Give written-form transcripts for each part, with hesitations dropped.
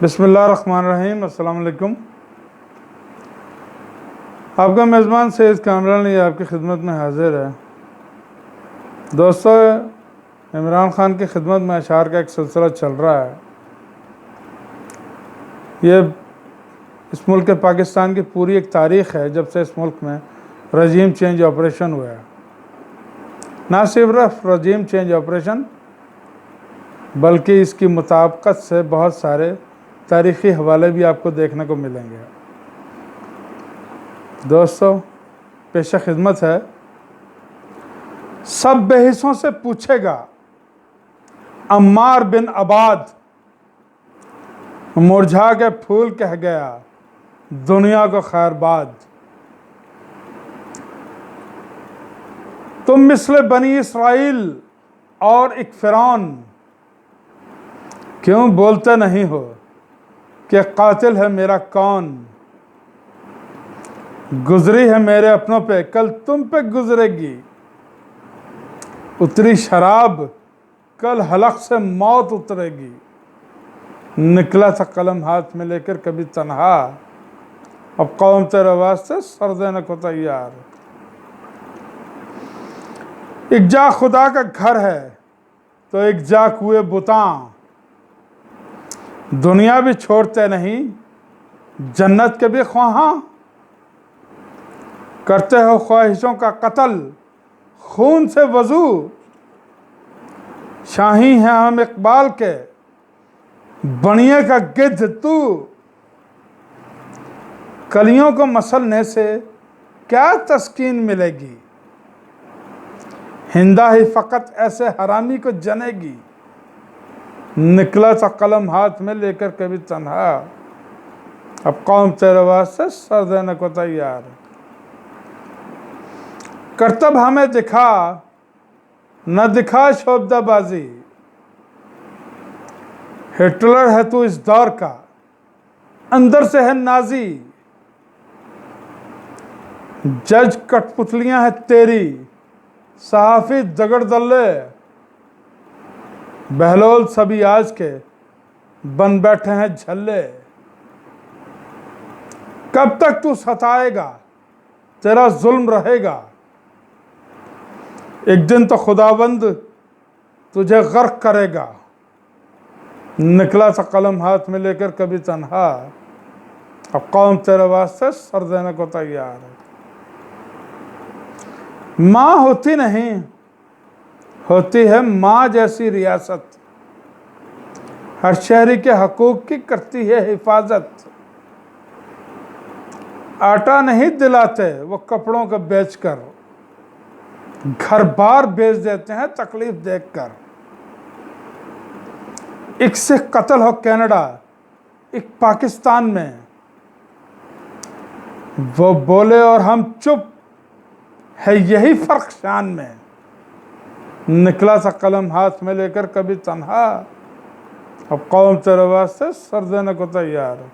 बिस्मिल्लाहिर्रहमानिर्रहीम। अस्सलाम वालेकुम। आपका मेज़बान सैयद कामरान अली आपकी खिदमत में हाजिर है। दोस्तों, इमरान ख़ान की खिदमत में अशार का एक सिलसिला चल रहा है। ये इस मुल्क के पाकिस्तान की पूरी एक तारीख़ है जब से इस मुल्क में रजीम चेंज ऑपरेशन हुआ है। ना सिर्फ रजीम चेंज ऑपरेशन बल्कि इसकी मुताबिकत से बहुत सारे तारीख़ी हवाले भी आपको देखने को मिलेंगे। दोस्तों, पेशा खिदमत है, सब बेहिसों से पूछेगा अम्मार बिन अबाद, मुरझा के फूल कह गया दुनिया को खैरबाद। तुम मिस्ल बनी इसराइल और एक फ़िरौन क्यों बोलते नहीं हो कि कातिल है मेरा कौन। गुजरी है मेरे अपनों पे, कल तुम पे गुजरेगी। उतरी शराब, कल हलक से मौत उतरेगी। निकला था कलम हाथ में लेकर कभी तन्हा, अब कौम तेरे वास्ते सर देने को तैयार। एक जा खुदा का घर है तो एक जा कुए बुता, दुनिया भी छोड़ते नहीं जन्नत के भी ख्वाहां। करते हो ख्वाहिशों का कत्ल खून से वजू, शाही हैं हम इकबाल के बनिए का गिद्ध तू। कलियों को मसलने से क्या तस्कीन मिलेगी, हिंदा ही फ़कत ऐसे हरामी को जनेगी। निकला था कलम हाथ में लेकर कभी तन्हा, अब कौम तेरे वास्ते सर देने को तैयार। करतब हमें दिखा न दिखा शोबदाबाजी, हिटलर है तू इस दौर का अंदर से है नाजी। जज कठपुतलियां हैं तेरी, सहाफ़ी दगड़दल्ले, बहलोल सभी आज के बन बैठे हैं झल्ले। कब तक तू सताएगा, तेरा जुल्म रहेगा। एक दिन तो खुदाबंद तुझे गर्क करेगा। निकला सा कलम हाथ में लेकर कभी तन्हा, अब कौम तेरे वास्ते सर देने को तैयार है। माँ होती नहीं, होती है माँ जैसी रियासत, हर शहरी के हकूक की करती है हिफाजत। आटा नहीं दिलाते वो कपड़ों को बेचकर, घर बार बेच देते हैं तकलीफ देखकर। एक से कत्ल हो कनाडा, एक पाकिस्तान में, वो बोले और हम चुप, है यही फर्क शान में। निकला सा कलम हाथ में लेकर कभी तन्हा, अब कौम तेरे वास्ते सर देने को तैयार है।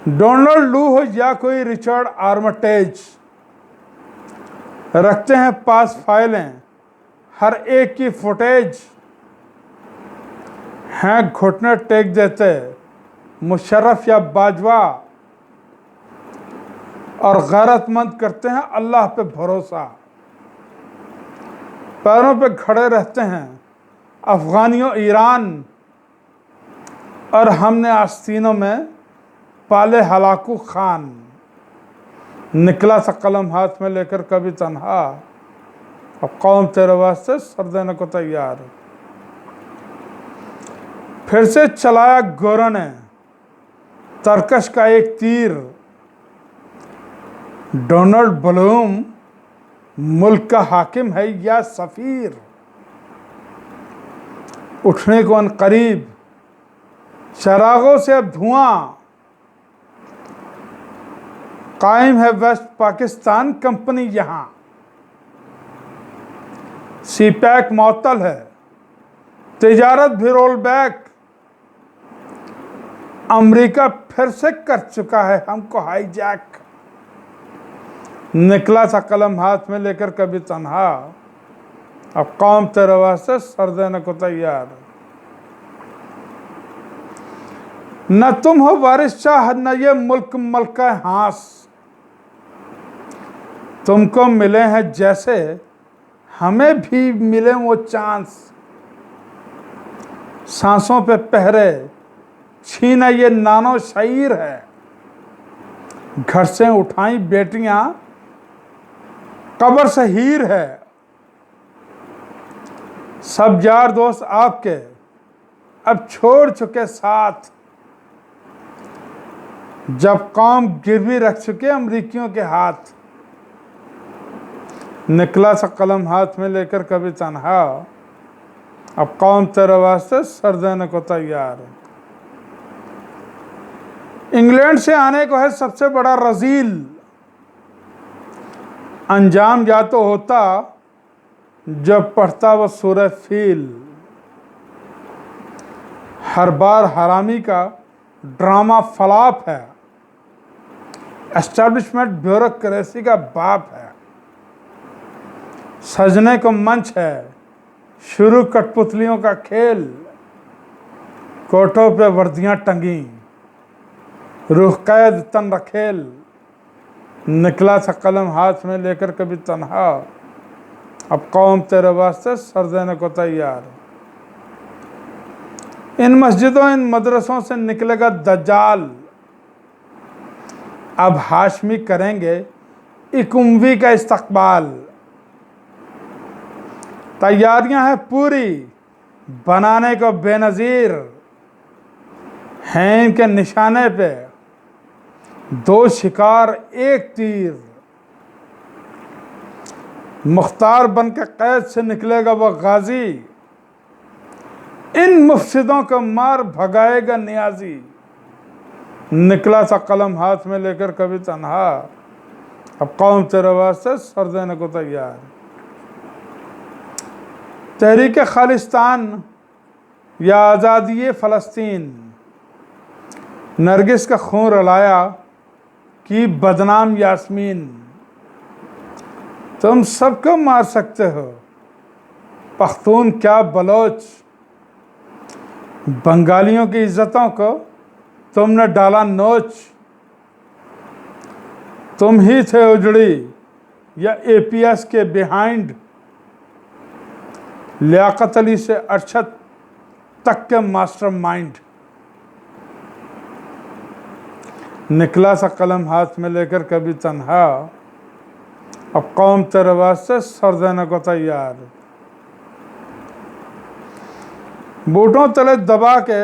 डोनाल्ड लू हो या कोई रिचर्ड आर्मटेज, रखते हैं पास फाइलें हर एक की फुटेज। हैं घुटने टेक देते मुशर्रफ या बाजवा, और गैरतमंद करते हैं अल्लाह पे भरोसा। पैरों पे खड़े रहते हैं अफगानियों ईरान, और हमने आस्तीनों में पाले हलाकू खान। निकला सा कलम हाथ में लेकर कभी तन्हा, अब कौम तेरे वास्ते सर देने को तैयार। फिर से चलाया गोरों ने तरकश का एक तीर, डोनाल्ड ब्लूम मुल्क का हाकिम है या सफीर। उठने को अनकरीब चरागों से अब धुआं, कायम है वेस्ट पाकिस्तान कंपनी यहाँ। सी पैक मअतल है, तिजारत भी रोल बैक। अमेरिका फिर से कर चुका है हमको हाईजैक। निकला था कलम हाथ में लेकर कभी तन्हा, अब कौम तेरे वास्ते सर देने को तैयार। न तुम हो वारिस शाह न ये मुल्क मलका हास, तुमको मिले हैं जैसे हमें भी मिले वो चांस। सांसों पे पहरे छीना ये नानो शायर है, घर से उठाई बेटियां कब्र से हीर है। सब यार दोस्त आपके अब छोड़ चुके साथ, जब कौम गिरवी रख चुके अमरीकियों के हाथ। निकला सा कलम हाथ में लेकर कभी तन्हा, अब कौम तेरे वास्ते सर देने को तैयार है। इंग्लैंड से आने को है सबसे बड़ा रजील, अंजाम या तो होता जब पढ़ता वो सूरह फील। हर बार हरामी का ड्रामा फ्लॉप है, एस्टैब्लिशमेंट ब्यूरोक्रेसी का बाप है। सजने को मंच है शुरू कठपुतलियों का खेल, कोटों पे वर्दियां टंगी रूह कैद तन रखेल। निकला था कलम हाथ में लेकर कभी तन्हा, अब कौम तेरे वास्ते सर देने को तैयार। इन मस्जिदों इन मदरसों से निकलेगा दज्जाल, अब हाशमी करेंगे एक उम्वी का इस्तकबाल। तैयारियां हैं पूरी बनाने को बेनज़ीर, हैं इनके निशाने पे दो शिकार एक तीर। मुख्तार बन के कैद से निकलेगा वह गाजी, इन मुफसिदों को मार भगाएगा नियाजी। निकला था कलम हाथ में लेकर कभी तन्हा, अब कौम तेरे वास्ते सर देने को तैयार। तहरीक खालिस्तान या आज़ादी फ़लस्तीन, नरगिस का खून रलाया कि बदनाम यास्मीन। तुम सबको मार सकते हो पख्तून क्या बलोच, बंगालियों की इज्जतों को तुमने डाला नोच। तुम ही थे उजड़ी या एपीएस के बिहाइंड, लियाकत अली से अरशद तक के मास्टरमाइंड। निकला सा कलम हाथ में लेकर कभी तन्हा, अब कौम तेरे वास्ते सर देने को तैयार। बूटों तले दबा के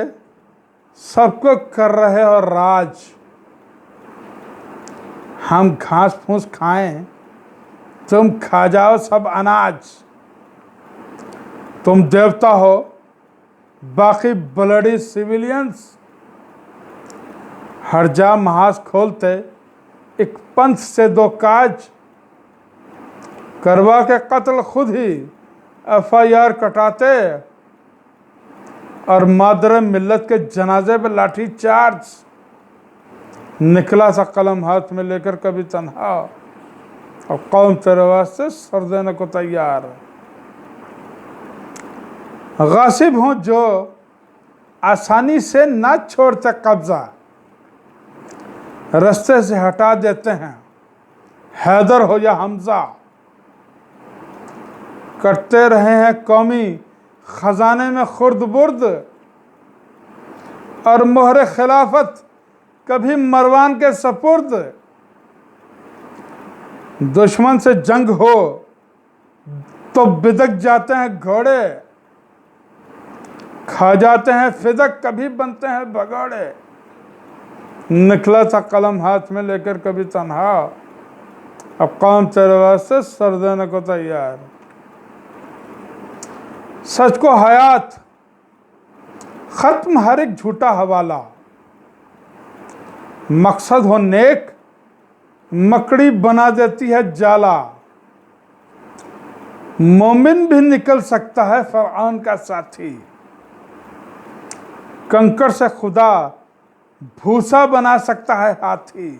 सबको कर रहे हो राज, हम घास फूस खाएं तुम खा जाओ सब अनाज। तुम देवता हो बाकी ब्लडी सिविलियंस, हर जा महाज खोलते एक पंथ से दो काज। करवा के कत्ल खुद ही FIR कटाते, और मादर मिल्लत के जनाजे पे लाठी चार्ज। निकला सा कलम हाथ में लेकर कभी तन्हा, और कौम तेरे वास्ते सर देने को तैयार। गासिब हों जो आसानी से ना छोड़ते कब्जा, रास्ते से हटा देते हैं हैदर हो या हमजा। करते रहे हैं कौमी खजाने में खुर्द बुर्द, और मोहर खिलाफत कभी मरवान के सपुर्द। दुश्मन से जंग हो तो बिदक जाते हैं घोड़े, खा जाते हैं फिदक कभी बनते हैं भगोड़े। निकला था कलम हाथ में लेकर कभी तन्हा, अब कौम तेरे वास्ते सर देने को तैयार। सच को हयात खत्म हर एक झूठा हवाला, मकसद हो नेक मकड़ी बना देती है जाला। मोमिन भी निकल सकता है फरआन का साथी, कंकड़ से खुदा भूसा बना सकता है हाथी।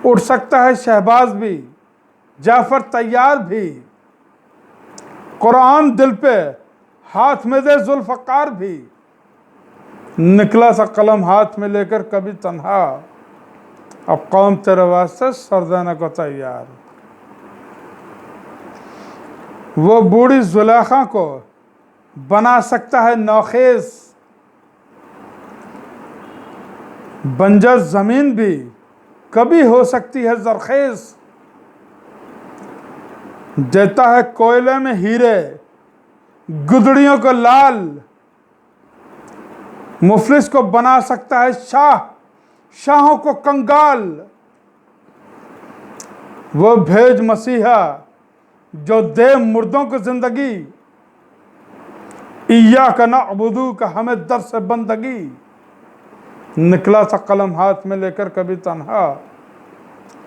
उड़ सकता है शहबाज भी जाफर तैयार भी, कुरान दिल पे हाथ में दे जुल्फकार भी। निकला सा कलम हाथ में लेकर कभी तन्हा, अब कौम तेरे वास्ते सर देने को तैयार। वो बूढ़ी जुलेखा को बना सकता है नौखेज, बंजर जमीन भी कभी हो सकती है जरखेज। देता है कोयले में हीरे, गुदड़ियों को लाल, मुफलिस को बना सकता है शाह, शाहों को कंगाल। वो भेज मसीहा जो दे मुर्दों को जिंदगी, इय्याक नअबुदु का हमें दर से बंदगी। निकला सा कलम हाथ में लेकर कभी तन्हा,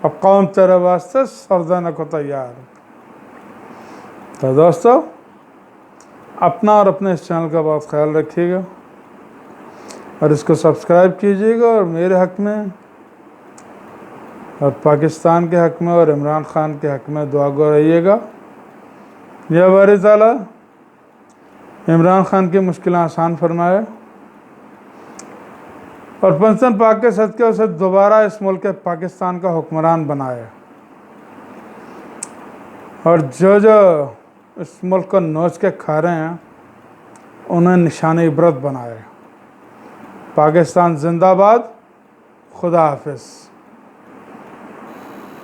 अब कौम तेरे वास्ते सर देने को तैयार। तो दोस्तों, अपना और अपने इस चैनल का बहुत ख्याल रखिएगा और इसको सब्सक्राइब कीजिएगा, और मेरे हक में और पाकिस्तान के हक में और इमरान खान के हक में दुआ गो रहिएगा। या बारी ताला इमरान खान की मुश्किलें आसान फरमाए और पंचतन पाक के सदके उसे दोबारा इस मुल्क के पाकिस्तान का हुक्मरान बनाए, और जो जो इस मुल्क को नोच के खा रहे हैं उन्हें निशान इबरत बनाए। पाकिस्तान जिंदाबाद। खुदा हाफिज़।